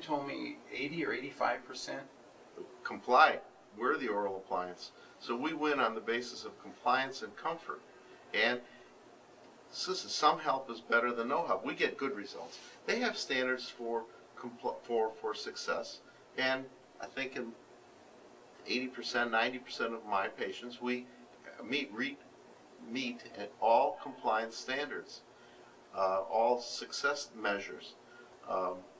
told me 80 or 85%? Comply. We're the oral appliance. So we win on the basis of compliance and comfort. And some help is better than no help. We get good results. They have standards for success, and I think in 80%, 90% of my patients, we meet at all compliance standards, all success measures.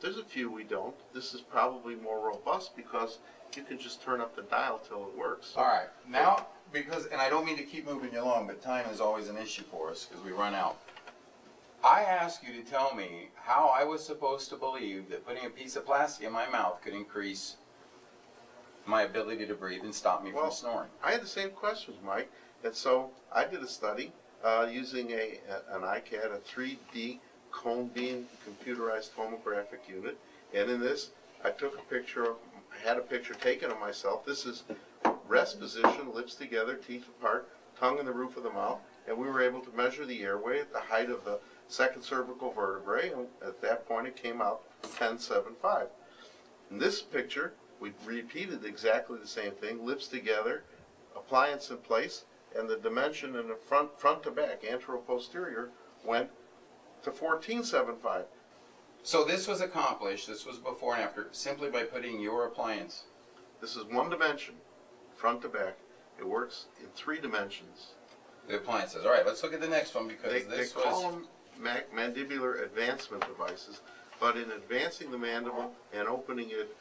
There's a few we don't. This is probably more robust because you can just turn up the dial till it works. All right. Now, and I don't mean to keep moving you along, but time is always an issue for us because we run out. I asked you to tell me how I was supposed to believe that putting a piece of plastic in my mouth could increase my ability to breathe and stop me from snoring. I had the same questions, Mike, and so I did a study using an iCAD, a 3D cone beam computerized tomographic unit, and in this I took a picture of, I had a picture taken of myself. This is rest position, lips together, teeth apart, tongue in the roof of the mouth, and we were able to measure the airway at the height of the second cervical vertebrae, and at that point it came out 10.75. In this picture, we repeated exactly the same thing, lips together, appliance in place, and the dimension in the front to back, antero-posterior, went to 14.75. So this was accomplished, this was before and after, simply by putting your appliance. This is one dimension, front to back. It works in 3 dimensions. The appliances. All right, let's look at the next one because they call them mandibular advancement devices, but in advancing the mandible and opening it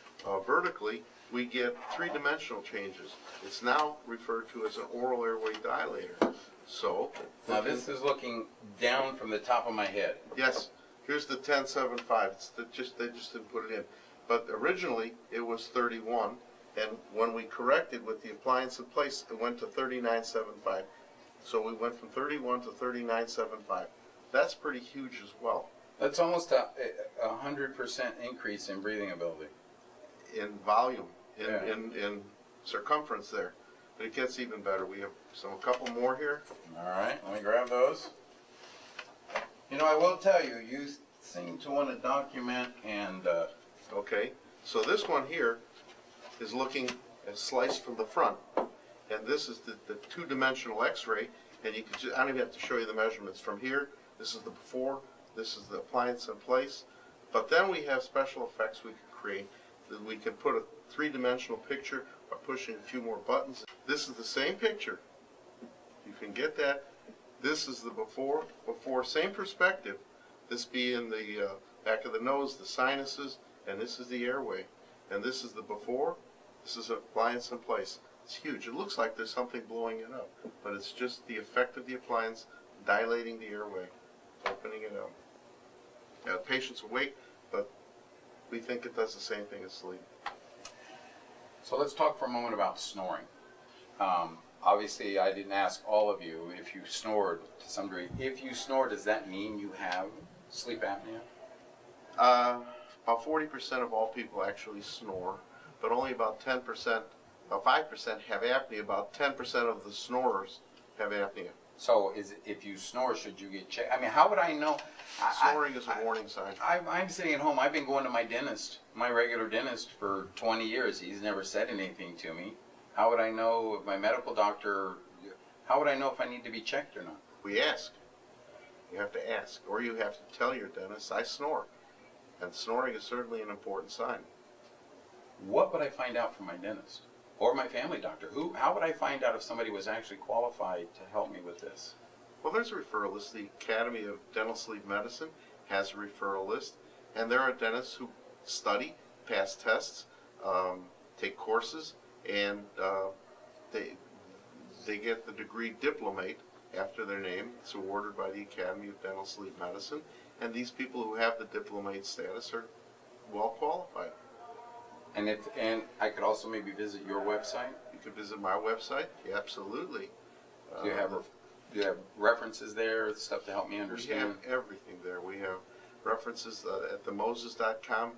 vertically, we get 3-dimensional changes. It's now referred to as an oral airway dilator. So now this is looking down from the top of my head. Yes, here's the 10.75. They just didn't put it in, but originally it was 31, and when we corrected with the appliance in place, it went to 39.75. So we went from 31 to 39.75. That's pretty huge as well. That's almost a 100% increase in breathing ability. In volume, in circumference there. But it gets even better. We have a couple more here. All right, let me grab those. You know, I will tell you, you seem to want to document and... Okay, so this one here is looking at sliced from the front. And this is the 2-dimensional x-ray, and you can I don't even have to show you the measurements from here. This is the before, this is the appliance in place. But then we have special effects we can create. We can put a 3-dimensional picture by pushing a few more buttons. This is the same picture. You can get that. This is the before, same perspective. This being the back of the nose, the sinuses, and this is the airway. And this is the before, this is an appliance in place. It's huge. It looks like there's something blowing it up, but it's just the effect of the appliance dilating the airway, opening it up. Now, the patient's awake, but we think it does the same thing as sleep. So let's talk for a moment about snoring. Obviously, I didn't ask all of you if you snored to some degree. If you snore, does that mean you have sleep apnea? About 40% of all people actually snore, but only about 10%. About 5% have apnea. About 10% of the snorers have apnea. So, if you snore, should you get checked? I mean, how would I know? Snoring is a warning sign. I'm sitting at home. I've been going to my dentist, my regular dentist, for 20 years. He's never said anything to me. How would I know if my medical doctor? How would I know if I need to be checked or not? We ask. You have to ask, or you have to tell your dentist, I snore, and snoring is certainly an important sign. What would I find out from my dentist? Or my family doctor? How would I find out if somebody was actually qualified to help me with this? Well, there's a referral list. The Academy of Dental Sleep Medicine has a referral list, and there are dentists who study, pass tests, take courses, and they get the degree diplomate after their name. It's awarded by the Academy of Dental Sleep Medicine, and these people who have the diplomate status are well qualified. And I could also maybe visit your website? You could visit my website, yeah, absolutely. Do you have references there, stuff to help me understand? We have everything there. We have references at the Moses.com,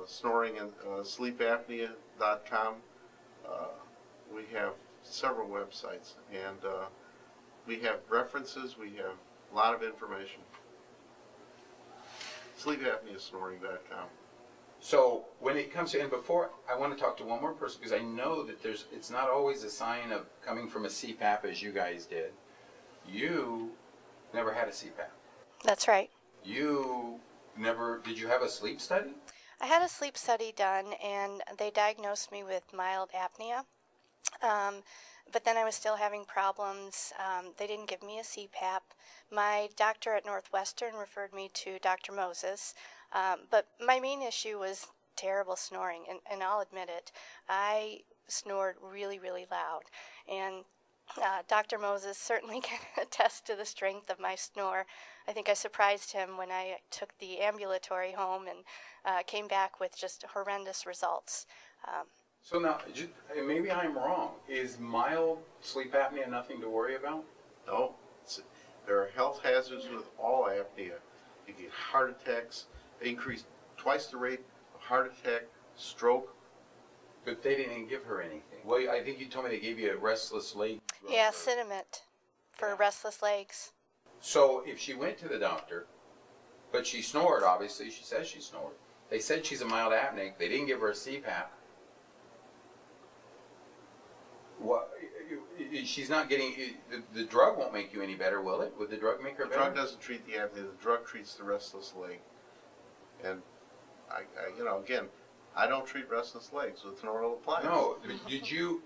snoring and sleepapnea.com. We have several websites, and we have references. We have a lot of information. Sleepapneasnoring.com. So when it comes to, and before, I want to talk to one more person because I know that it's not always a sign of coming from a CPAP as you guys did. You never had a CPAP. That's right. You never, did you have a sleep study? I had a sleep study done, and they diagnosed me with mild apnea. But then I was still having problems. They didn't give me a CPAP. My doctor at Northwestern referred me to Dr. Moses. But my main issue was terrible snoring, and I'll admit it. I snored really, really loud. And Dr. Moses certainly can attest to the strength of my snore. I think I surprised him when I took the ambulatory home and came back with just horrendous results. So now, maybe I'm wrong. Is mild sleep apnea nothing to worry about? No, there are health hazards with all apnea. You get heart attacks, increase twice the rate of heart attack, stroke. But they didn't give her anything. Well, I think you told me they gave you a restless leg drug. Yeah, Cinnamate for restless legs. So if she went to the doctor, but she snored, obviously, she says she snored. They said she's a mild apneic. They didn't give her a CPAP. What? She's not getting, the drug won't make you any better, will it? Would the drug make her better? The drug doesn't treat the apnea. The drug treats the restless leg. And again, I don't treat restless legs with an oral appliance. No. Did you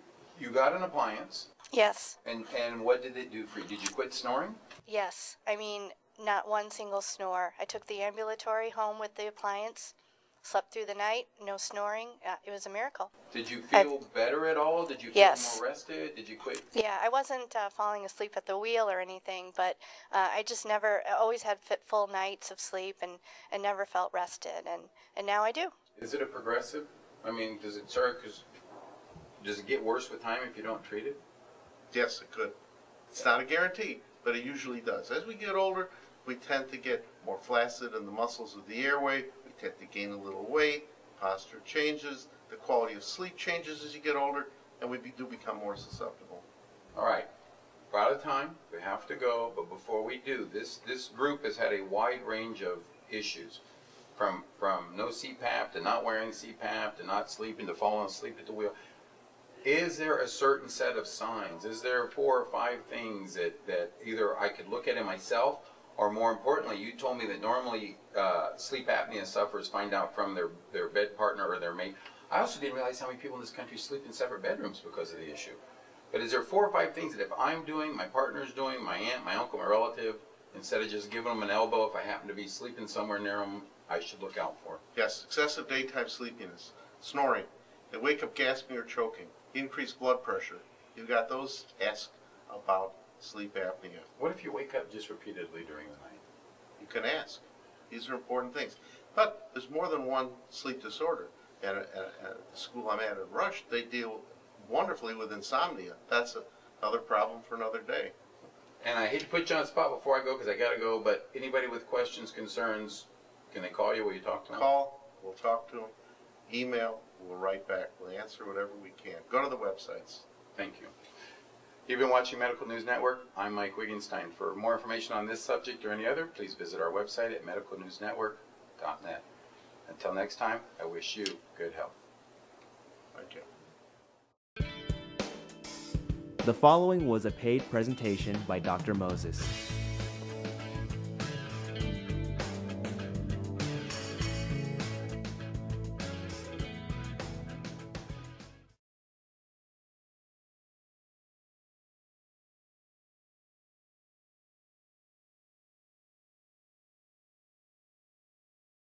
got an appliance? Yes. And what did it do for you? Did you quit snoring? Yes. I mean, not one single snore. I took the ambulatory home with the appliance, slept through the night, no snoring. It was a miracle. Did you feel better at all? Did you feel more rested? Did you quit? Yeah, I wasn't falling asleep at the wheel or anything, but I just never, I always had full nights of sleep and never felt rested, and now I do. Is it a progressive? I mean, does it get worse with time if you don't treat it? Yes, it could. It's not a guarantee, but it usually does. As we get older, we tend to get more flaccid in the muscles of the airway. We tend to gain a little weight. Posture changes. The quality of sleep changes as you get older, and we do become more susceptible. All right. We're out of time. We have to go. But before we do, this group has had a wide range of issues. From no CPAP to not wearing CPAP to not sleeping to falling asleep at the wheel. Is there a certain set of signs? Is there 4 or 5 things that either I could look at in myself, or more importantly, you told me that normally sleep apnea sufferers find out from their bed partner or their mate. I also didn't realize how many people in this country sleep in separate bedrooms because of the issue. But is there 4 or 5 things that if I'm doing, my partner's doing, my aunt, my uncle, my relative, instead of just giving them an elbow if I happen to be sleeping somewhere near them, I should look out for? Yes, excessive daytime sleepiness, snoring, they wake up gasping or choking, increased blood pressure. You've got those, ask about sleep apnea. What if you wake up just repeatedly during the night? You can ask. These are important things. But there's more than one sleep disorder. And at the school I'm at Rush, they deal wonderfully with insomnia. That's another problem for another day. And I hate to put you on the spot before I go because I got to go, but anybody with questions, concerns, can they call you? Will you talk to them? Call, we'll talk to them. Email, we'll write back. We'll answer whatever we can. Go to the websites. Thank you. You've been watching Medical News Network. I'm Mike Wittgenstein. For more information on this subject or any other, please visit our website at medicalnewsnetwork.net. Until next time, I wish you good health. Thank you. The following was a paid presentation by Dr. Moses.